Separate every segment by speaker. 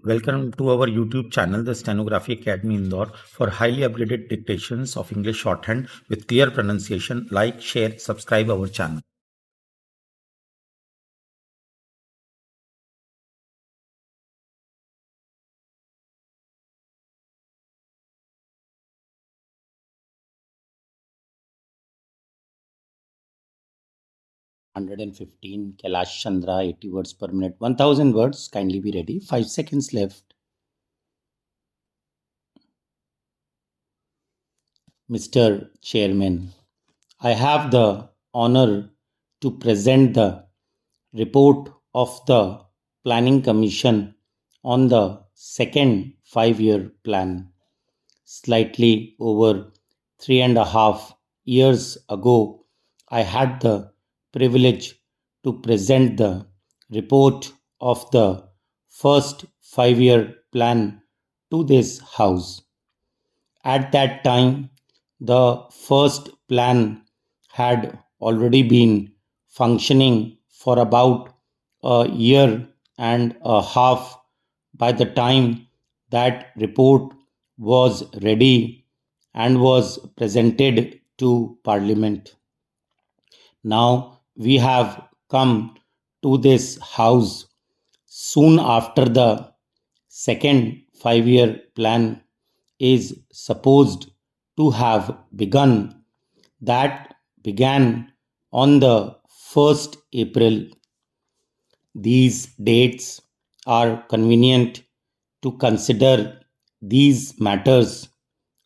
Speaker 1: Welcome to our YouTube channel, the Stenography Academy Indore, for highly upgraded dictations of English shorthand with clear pronunciation. Like, share, subscribe our channel. Kailash Chandra, 80 words per minute, 1000 words. Kindly be ready. 5 seconds left. Mr. Chairman, I have the honor to present the report of the Planning Commission on the second 5-year plan. Slightly over 3.5 years ago, I had the privilege to present the report of the first 5-year plan to this House. At that time, the first plan had already been functioning for about a year and a half by the time that report was ready and was presented to Parliament. Now we have come to this House soon after the second 5-year plan is supposed to have begun. That began on the 1st April. These dates are convenient to consider these matters,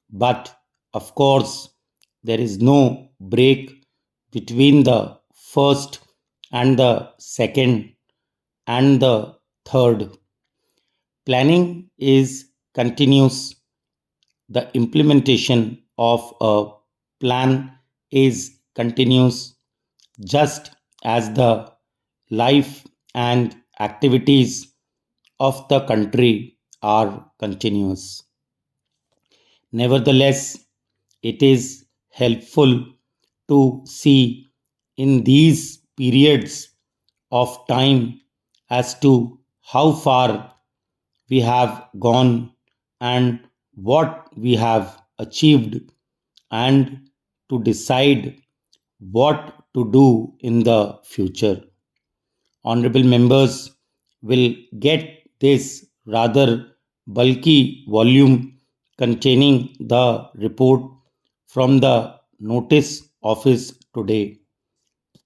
Speaker 1: but of course, there is no break between the first and the second and the third. Planning is continuous. The implementation of a plan is continuous, just as the life and activities of the country are continuous. Nevertheless, it is helpful to see in these periods of time as to how far we have gone and what we have achieved, and to decide what to do in the future. Honorable members will get this rather bulky volume containing the report from the notice office today.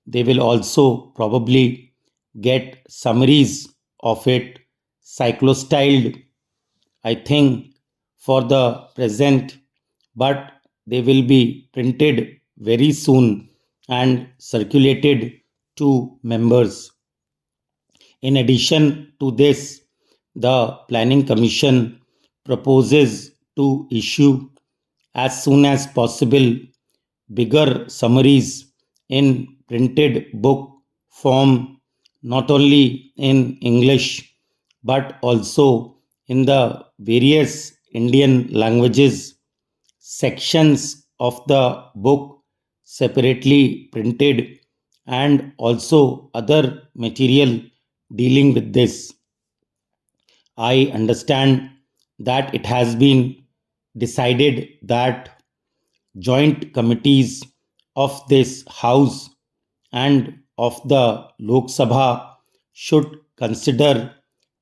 Speaker 1: They will also probably get summaries of it cyclostyled, I think, for the present, but they will be printed very soon and circulated to members. In addition to this, the Planning Commission proposes to issue as soon as possible bigger summaries in printed book form, not only in English but also in the various Indian languages. Sections of the book separately printed, and also other material dealing with this. I understand that it has been decided that joint committees of this House and of the Lok Sabha should consider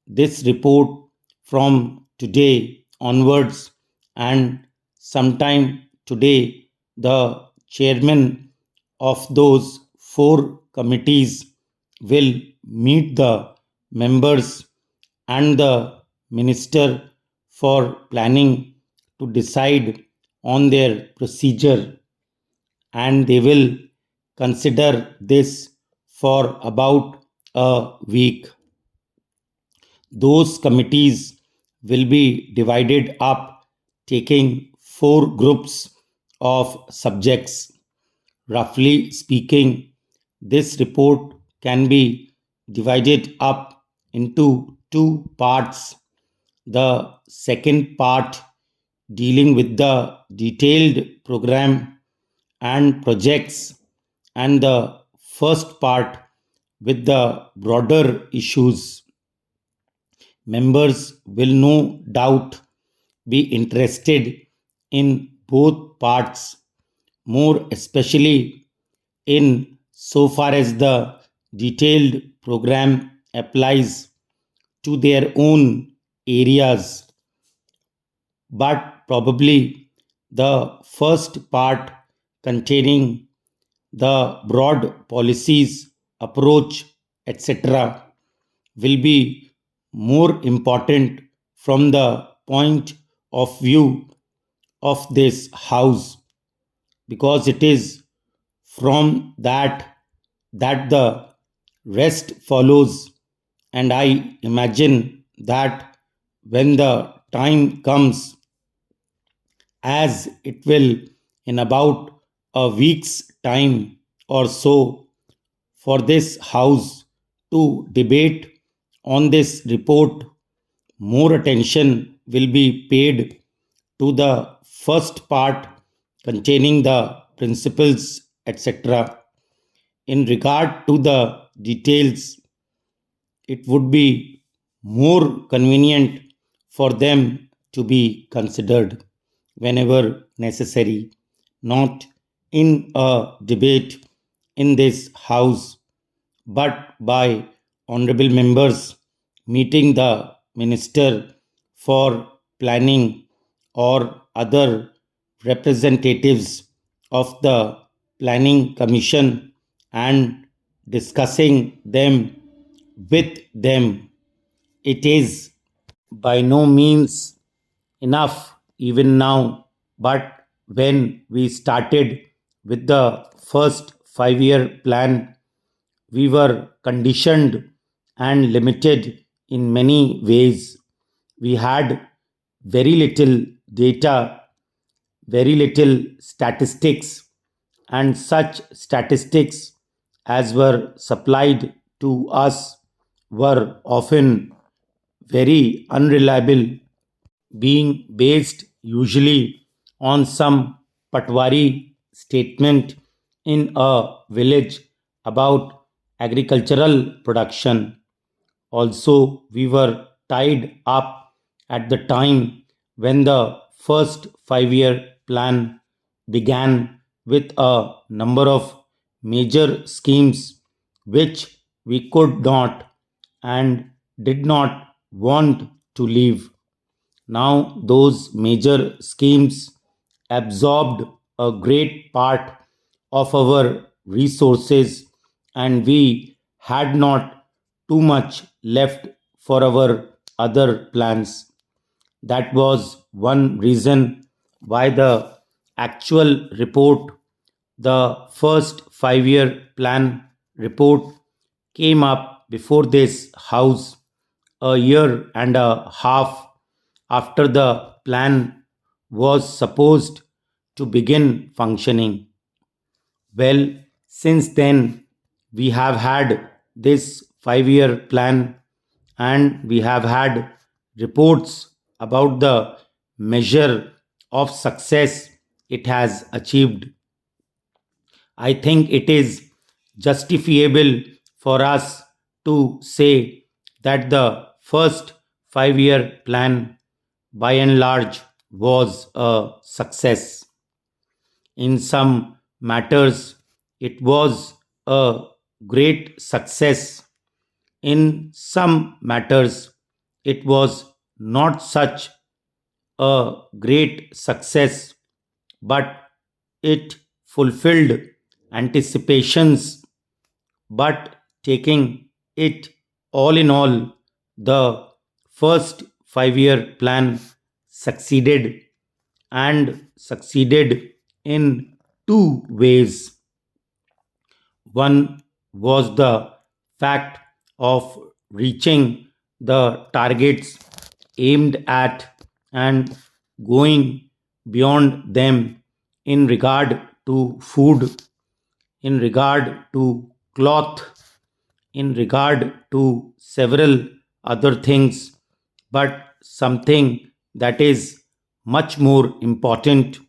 Speaker 1: this report from today onwards, and sometime today the chairman of those four committees will meet the members and the minister for planning to decide on their procedure, and they will consider this for about a week. Those committees will be divided up, taking four groups of subjects. Roughly speaking, this report can be divided up into two parts. The second part dealing with the detailed program and projects, and the first part with the broader issues. Members will no doubt be interested in both parts, more especially in so far as the detailed program applies to their own areas. But probably the first part containing the broad policies, approach, etc., will be more important from the point of view of this house, because it is from that the rest follows. And I imagine that when the time comes, as it will in about a week's time or so, for this house to debate on this report, more attention will be paid to the first part containing the principles, etc. In regard to the details, it would be more convenient for them to be considered whenever necessary, not in a debate in this house, but by honorable members meeting the minister for planning or other representatives of the planning commission and discussing them with them. It is by no means enough even now, but when we started with the first 5 year plan, we were conditioned and limited in many ways. We had very little data, very little statistics, and such statistics as were supplied to us were often very unreliable, being based usually on some patwari statement in a village about agricultural production. Also, we were tied up at the time when the first 5 year plan began with a number of major schemes which we could not and did not want to leave. Now, those major schemes absorbed a great part of our resources, and we had not too much left for our other plans. That was one reason why the actual report, the first 5 year plan report, came up before this house a year and a half after the plan was supposed to begin functioning. Well, since then, we have had this 5 year plan and we have had reports about the measure of success it has achieved. I think it is justifiable for us to say that the first 5 year plan, by and large, was a success. In some matters, it was a great success. In some matters, it was not such a great success, but it fulfilled anticipations. But taking it all in all, the first 5 year plan succeeded, and succeeded in two ways. One was the fact of reaching the targets aimed at and going beyond them in regard to food, in regard to cloth, in regard to several other things, but something that is much more important,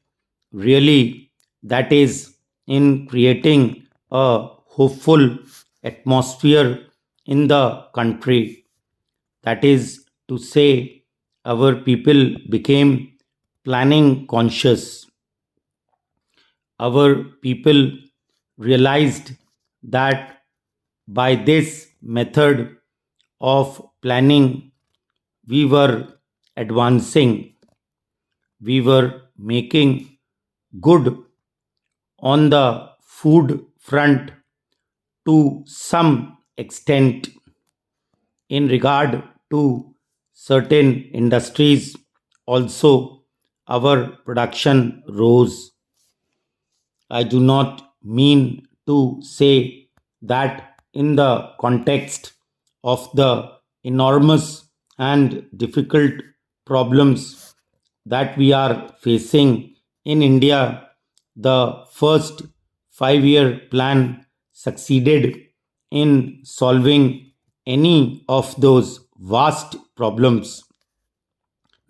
Speaker 1: really, that is in creating a hopeful atmosphere in the country. That is to say our people became planning conscious. Our people realized that by this method of planning, we were advancing, we were making good on the food front to some extent in regard to certain industries. Also, our production rose. I do not mean to say that in the context of the enormous and difficult problems that we are facing in India, the first 5 year plan succeeded in solving any of those vast problems.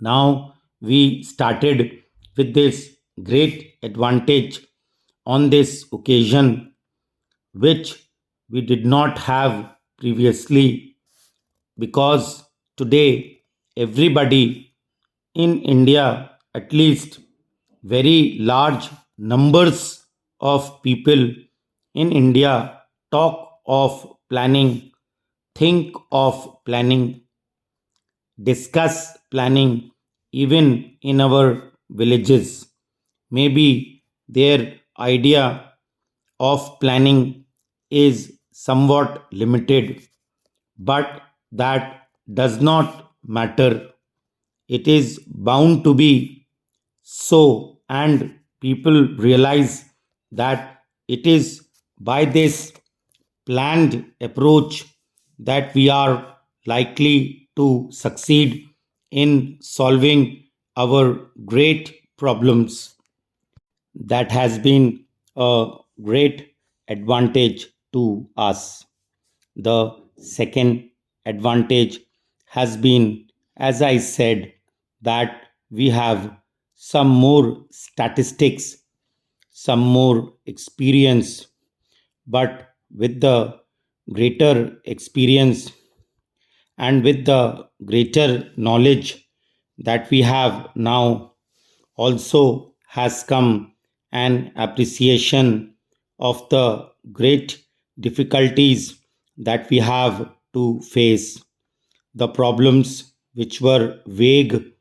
Speaker 1: Now we started with this great advantage on this occasion, which we did not have previously, because today everybody in India, at least very large numbers of people in India, talk of planning, think of planning, discuss planning, even in our villages. Maybe their idea of planning is somewhat limited, but that does not matter. It is bound to be so, and people realize that it is by this planned approach that we are likely to succeed in solving our great problems. That has been a great advantage to us. The second advantage has been, as I said, that we have some more statistics, some more experience, but with the greater experience and with the greater knowledge that we have now, also has come an appreciation of the great difficulties that we have to face. The problems which were vague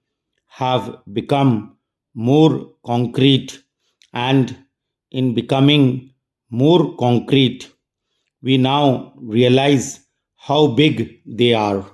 Speaker 1: have become more concrete, and in becoming more concrete, we now realize how big they are.